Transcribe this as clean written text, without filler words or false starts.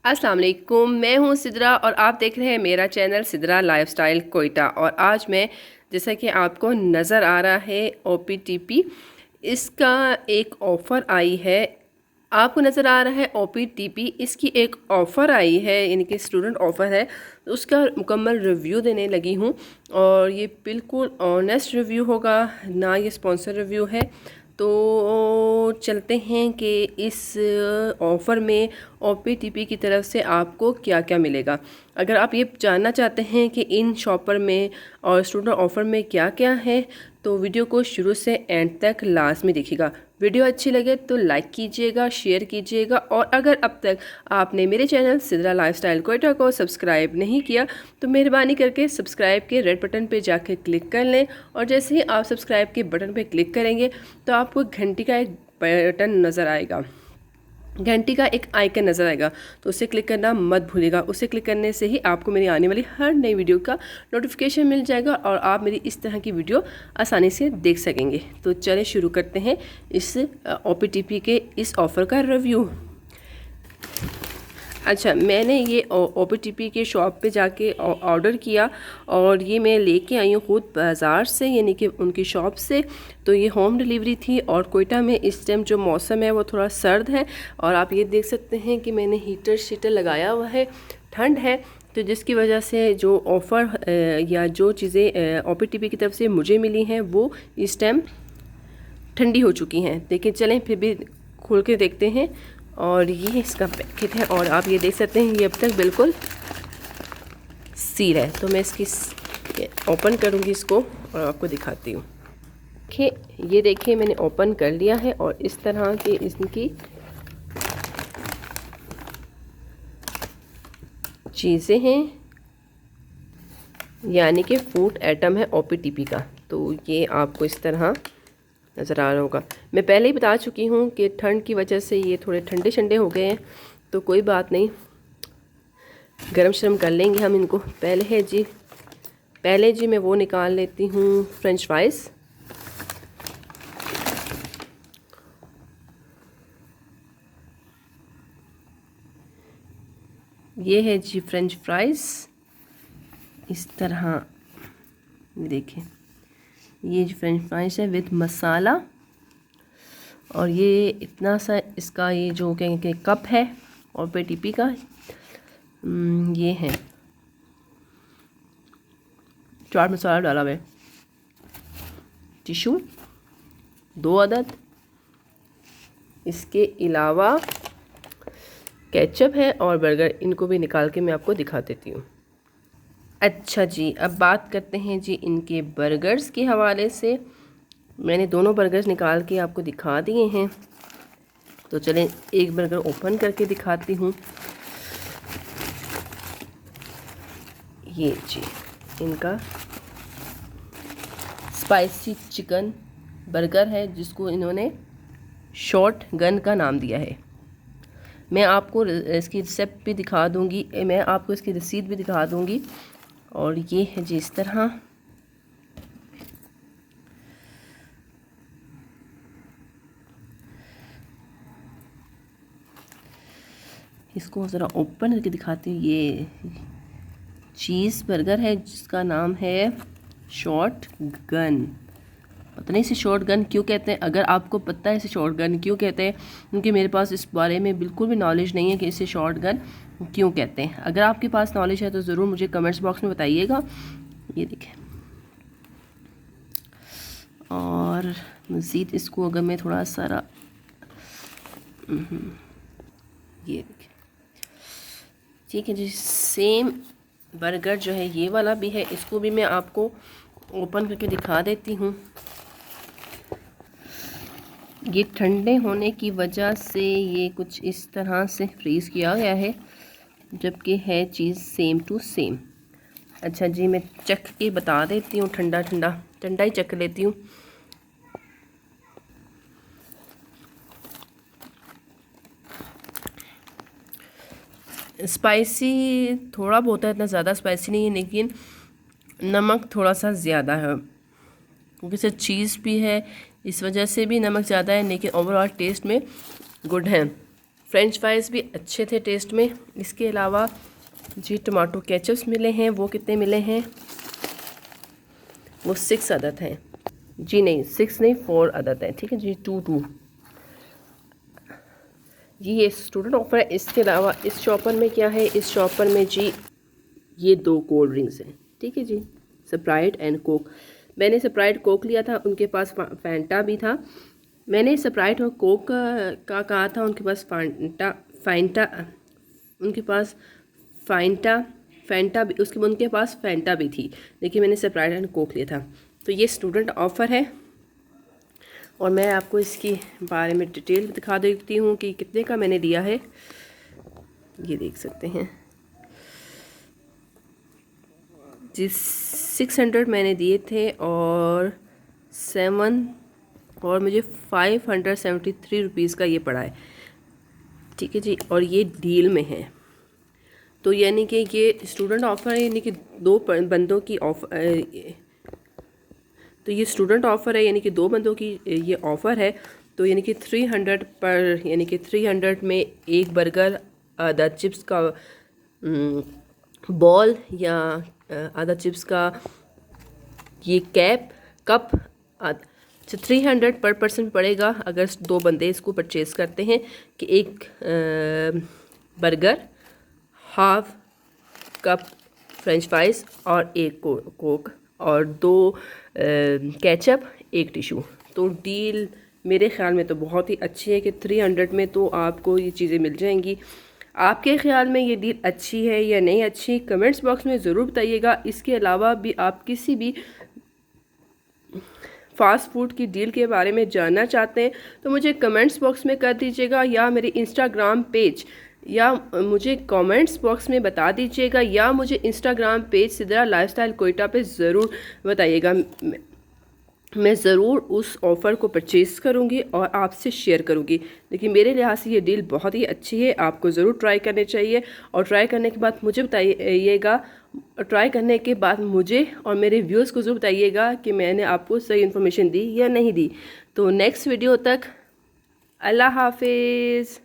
अस्सलाम वालेकुम, मैं हूँ सिद्रा और आप देख रहे हैं मेरा चैनल सिद्रा लाइफस्टाइल कोयटा। और आज मैं, जैसा कि आपको नज़र आ रहा है, OPTP इसका एक ऑफ़र आई है। आपको नज़र आ रहा है OPTP, इसकी एक ऑफ़र आई है, यानी कि स्टूडेंट ऑफ़र है। तो उसका मुकम्मल रिव्यू देने लगी हूँ और ये बिल्कुल ऑनेस्ट रिव्यू होगा, ना ये स्पॉन्सर रिव्यू है। तो चलते हैं कि इस ऑफ़र में OPTP की तरफ से आपको क्या क्या मिलेगा। अगर आप ये जानना चाहते हैं कि इन शॉपर में और स्टूडेंट ऑफ़र में क्या क्या है, तो वीडियो को शुरू से एंड तक लाजमी देखिएगा। वीडियो अच्छी लगे तो लाइक कीजिएगा, शेयर कीजिएगा, और अगर अब तक आपने मेरे चैनल सिद्रा लाइफस्टाइल कोयटा को सब्सक्राइब नहीं किया तो मेहरबानी करके सब्सक्राइब के रेड बटन पे जाकर क्लिक कर लें। और जैसे ही आप सब्सक्राइब के बटन पे क्लिक करेंगे तो आपको घंटी का एक बटन नज़र आएगा, घंटी का एक आइकन नज़र आएगा, तो उसे क्लिक करना मत भूलिएगा। उसे क्लिक करने से ही आपको मेरी आने वाली हर नई वीडियो का नोटिफिकेशन मिल जाएगा और आप मेरी इस तरह की वीडियो आसानी से देख सकेंगे। तो चलिए शुरू करते हैं इस OPTP के इस ऑफ़र का रिव्यू। अच्छा, मैंने ये OPTP के शॉप पे जाके ऑर्डर किया और ये मैं लेके आई हूँ खुद बाज़ार से, यानी कि उनकी शॉप से। तो ये होम डिलीवरी थी और कोयटा में इस टाइम जो मौसम है वो थोड़ा सर्द है और आप ये देख सकते हैं कि मैंने हीटर शीटर लगाया हुआ है, ठंड है, तो जिसकी वजह से जो ऑफ़र या जो चीज़ें OPTP की तरफ से मुझे मिली हैं वो इस टाइम ठंडी हो चुकी हैं। लेकिन चलें फिर भी खोल के देखते हैं। और ये इसका पैकेट है और आप ये देख सकते हैं ये अब तक बिल्कुल सील है। तो मैं इसकी ओपन करूँगी इसको और आपको दिखाती हूँ। देखिए, ये देखिए मैंने ओपन कर लिया है और इस तरह की इसकी चीज़ें हैं, यानी कि फूड आइटम है OPTP का। तो ये आपको इस तरह नज़र आ रहा होगा। मैं पहले ही बता चुकी हूँ कि ठंड की वजह से ये थोड़े ठंडे ठंडे हो गए हैं, तो कोई बात नहीं, गरम शरम कर लेंगे हम इनको। पहले जी मैं वो निकाल लेती हूँ फ्रेंच फ्राइज़। ये है जी फ्रेंच फ्राइज़, इस तरह देखें, ये जो फ्रेंच फ्राइज है विद मसाला। और ये इतना सा इसका ये जो कहेंगे कप है OPTP का, ये है चाट मसाला डाला हुआ है, टिशू 2 अदद, इसके अलावा केचप है और बर्गर। इनको भी निकाल के मैं आपको दिखा देती हूँ। अच्छा जी, अब बात करते हैं जी इनके बर्गर्स के हवाले से। मैंने दोनों बर्गर्स निकाल के आपको दिखा दिए हैं, तो चलें एक बर्गर ओपन करके दिखाती हूँ। ये जी इनका स्पाइसी चिकन बर्गर है, जिसको इन्होंने शॉर्ट गन का नाम दिया है। मैं आपको इसकी रेसिपी भी दिखा दूँगी, मैं आपको इसकी रसीद भी दिखा दूँगी। और ये है जी इस तरह, इसको ज़रा ओपन करके दिखाती हूँ। ये चीज़ बर्गर है जिसका नाम है शॉर्ट गन। पता नहीं इसे शॉर्ट गन क्यों कहते हैं। अगर आपको पता है इसे शॉर्ट गन क्यों कहते हैं, क्योंकि मेरे पास इस बारे में बिल्कुल भी नॉलेज नहीं है कि इसे शॉर्ट गन क्यों कहते हैं। अगर आपके पास नॉलेज है तो ज़रूर मुझे कमेंट्स बॉक्स में बताइएगा। ये देखें, और मज़ीद इसको अगर मैं थोड़ा सारा, ये देखें, ठीक है जी, सेम बर्गर जो है ये वाला भी है, इसको भी मैं आपको ओपन करके दिखा देती हूँ। ये ठंडे होने की वजह से ये कुछ इस तरह से फ्रीज़ किया गया है, जबकि है चीज़ सेम टू सेम। अच्छा जी, मैं चख के बता देती हूँ, ठंडा ही चख लेती हूँ। स्पाइसी थोड़ा बहुत है, इतना ज़्यादा स्पाइसी नहीं है, लेकिन नमक थोड़ा सा ज़्यादा है, क्योंकि इससे चीज़ भी है, इस वजह से भी नमक ज़्यादा है, लेकिन ओवरऑल टेस्ट में गुड है। फ्रेंच फ्राइज़ भी अच्छे थे टेस्ट में। इसके अलावा जी टमाटो केचप्स मिले हैं। वो कितने मिले हैं? वो 6 अदद हैं जी, नहीं 6 नहीं 4 अदद हैं, ठीक है जी, 2 ये स्टूडेंट ऑफर है। इसके अलावा इस शॉपर में क्या है? इस शॉपर में जी ये 2 कोल्ड ड्रिंक्स हैं, ठीक है जी, स्प्राइट एंड कोक। मैंने स्प्राइट कोक लिया था, उनके पास फैंटा भी था। मैंने स्प्राइट और कोक का कहा था, उनके पास फैंटा उनके पास फैंटा भी उनके पास फैंटा भी थी, लेकिन मैंने स्प्राइट एंड कोक लिया था। तो ये स्टूडेंट ऑफ़र है और मैं आपको इसके बारे में डिटेल दिखा देती हूँ कि कितने का मैंने लिया है। ये देख सकते हैं जी, 600 मैंने दिए थे और मुझे 573 रुपीज़ का ये पड़ा है, ठीक है जी, और ये डील में है। तो यानी कि ये स्टूडेंट ऑफ़र है, यानी कि 2 बंदों की तो ये स्टूडेंट ऑफ़र है, यानी कि 2 बंदों की ये ऑफ़र है। तो यानी कि 300 पर, यानी कि 300 में एक बर्गर, आधा चिप्स का बॉल या आधा चिप्स का ये कप 300 पर पर्सन पड़ेगा अगर 2 बंदे इसको परचेज़ करते हैं कि एक burger, half cup French fries और एक कोक और 2 केचप, एक टिशू। तो डील मेरे ख़्याल में तो बहुत ही अच्छी है कि 300 में तो आपको ये चीज़ें मिल जाएंगी। आपके ख़्याल में ये डील अच्छी है या नहीं अच्छी, कमेंट्स बॉक्स में ज़रूर बताइएगा। इसके अलावा भी आप किसी भी फ़ास्ट फूड की डील के बारे में जानना चाहते हैं तो मुझे कमेंट्स बॉक्स में कर दीजिएगा, या मेरे इंस्टाग्राम पेज, या मुझे कमेंट्स बॉक्स में बता दीजिएगा, या मुझे Instagram page Sidra lifestyle Quetta पे ज़रूर बताइएगा। मैं ज़रूर उस ऑफ़र को परचेज़ करूँगी और आपसे शेयर करूँगी। लेकिन मेरे लिहाज से ये डील बहुत ही अच्छी है, आपको ज़रूर ट्राई करनी चाहिए। और ट्राई करने के बाद मुझे बताइएगा, ट्राई करने के बाद मुझे और मेरे व्यूअर्स को ज़रूर बताइएगा कि मैंने आपको सही इन्फॉर्मेशन दी या नहीं दी। तो नेक्स्ट वीडियो तक अल्लाह हाफिज़।